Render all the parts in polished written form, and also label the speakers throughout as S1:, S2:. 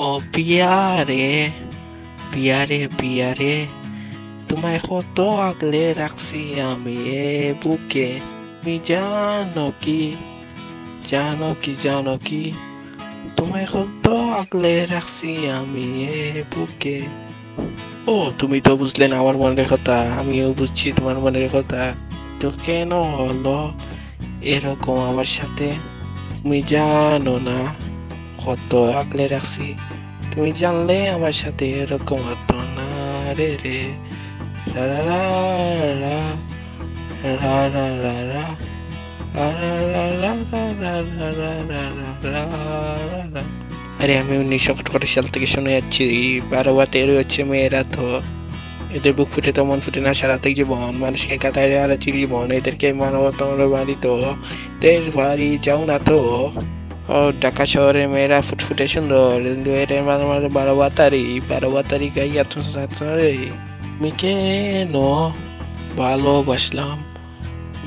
S1: ও পিয়ারে তোমায় কত আগলে রাখছি আমি এ বুকে তুমি জানো কি তোমায় কত আগলে রাখছি আমি এ বুকে। ও তুমি তো বুঝলে না আমার মনের কথা, আমিও বুঝছি তোমার মনের কথা। তো কেন হলো এরকম আমার সাথে? তুমি জানো না কত আগলে রাখছি, তুমি জানলে আমার সাথে এরকম হতো না রে রে। রা রা রা রা রা রা রা রা আরে আমি 1978 সাল থেকে শুনে যাচ্ছি 12 বা 13 হচ্ছে মেয়েরা তো, এদের বুক ফুটে তো মন ফুটে না সারাতেই জীবন, মানুষকে কাটায় যারা জীবন, এদেরকে মানব তোমার বাড়ি তো, এদের বাড়ি যাও না তো। ও ঢাকা শহরের মেয়েরা ফুটফুটে সুন্দর, কিন্তু এদের মাঝে মাঝে 12 বাতারি গাইয়া তো রে। আমি কেন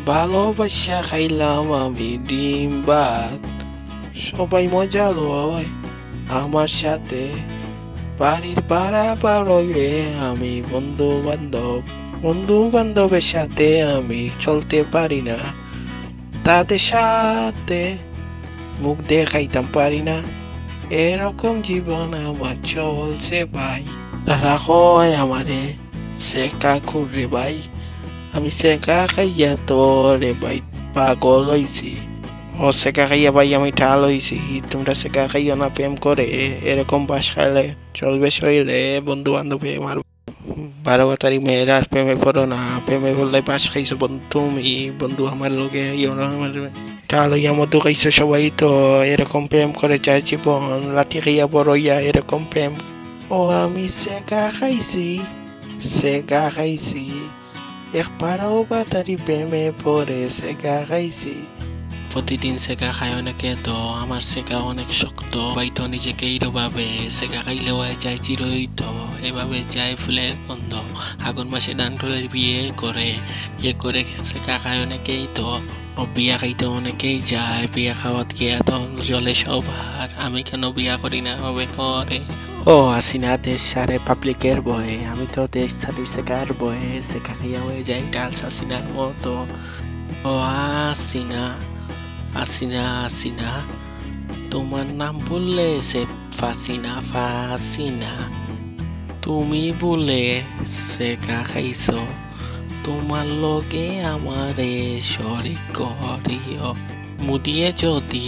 S1: ভালোবাসা খাইলাম আমি ডিম ভাত, সবাই মজা লয় আমার সাথে, বাড়ির ভাড়া বাড়বে আমি বন্ধু বান্ধবের সাথে আমি চলতে পারি না, তাদের সাথে মুখ দেখাইতাম পারি না, এরকম জীবন আমার চলছে ভাই। তারা কয় আমারে শেখা করবে ভাই, আমি শেখা খাইয়া তো রে ভাই পাগল হইছি। ও শেখা খাইয়া ভাই আমি ঠাল হইছি, তোমরা শেখা খাইয়া না প্রেম করে এরকম বাস খাইলে চলবে শরীরে, বন্ধু বান্ধবে আমার 12 মেয়েরা প্রেমে পড়ো না, প্রেমে পড়লে বাস খাইছো বন্ধু তুমি, বন্ধু আমার লোকে আমার ঠাল হইয়া মধু খাইছো সবাই তো, এরকম প্রেম করে চাই জীবন, লাঠি খাইয়া বড় হইয়া এরকম প্রেম। ও আমি শেখা খাইছি একবারও বাতারি প্রেমে পড়ে শেখা খাইছি। প্রতিদিন শেখা খায় অনেকে তো, আমার শেখা অনেক শক্ত, হয়তো নিজেকে এইভাবে শেখা খাইলেও যায় চিরইত, এভাবে যায় ফুলের গন্ধ, আগুন মাসে ডান্ডুলের বিয়ে করে শেখা খায় অনেকেই তো, বিয়া খাইতে অনেকেই যায়, বিয়া খাওয়াত গিয়া তো জলে সবার, আমি কেন বিয়া করি না হবে করে। ও আসিনা দেশ সারে পাবলিকের বয়ে, আমি তো দেশ ছাড়ি শেখার বয়ে, শেখা খাইয়া হয়ে যাই ডালস আসিনার মতো। ও আসিনা তোমার নাম বললে সে ফাসিনা, তুমি বলে শেখা খাইছো, তোমার লগে আমারে শরিক করিও, মুদিয়ে যদি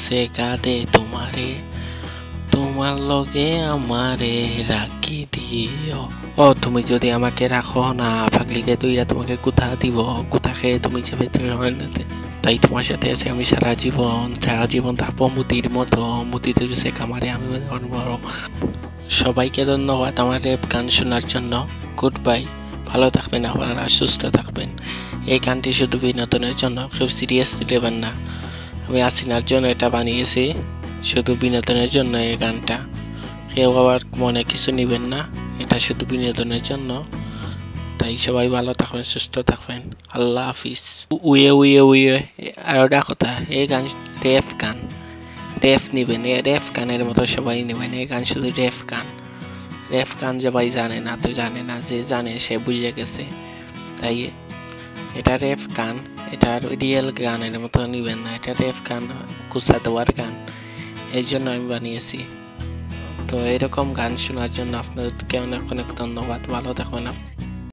S1: শেখা দে তোমার লগে আমারে রাখি দিও। ও তুমি যদি আমাকে রাখো না, পাগলিকে তুইরা তোমাকে গুথা দিব, গুথা খেয়ে তুমি যাবে তাই তোমার সাথে আছে আমি সারা জীবন থাকবো মুদির মতো, মুদিতে সে কামারে আমি বড়। সবাইকে ধন্যবাদ আমার রেপ গান শোনার জন্য। গুড বাই, ভালো থাকবেন আপনারা, সুস্থ থাকবেন। এই গানটি শুধু বিনোদনের জন্য, কেউ সিরিয়াস নেবেন না। আমি আসিনার জন্য এটা বানিয়েছি, শুধু বিনোদনের জন্য এই গানটা, কেউ আবার মনে কিছু নিবেন না, এটা শুধু বিনোদনের জন্য। তাই সবাই ভালো থাকবেন, সুস্থ থাকবেন, আল্লাহ হাফিজ। উয়ে আর ওটা কথা, এই গান রেফ নিবেন, রেফ গানের মতো সবাই নেবেন, এই গান শুধু রেফ গান সবাই জানে না তো জানে না, যে জানে সে বুঝে গেছে। তাই এটা রেফ গান, এটা রিয়েল গানের মতো নিবেন না, এটা রেফ গান, কুসা দেওয়ার গান, এই জন্য আমি বানিয়েছি। তো এরকম গান শোনার জন্য আপনাদেরকে অনেক অনেক ধন্যবাদ, ভালো থাকবেন।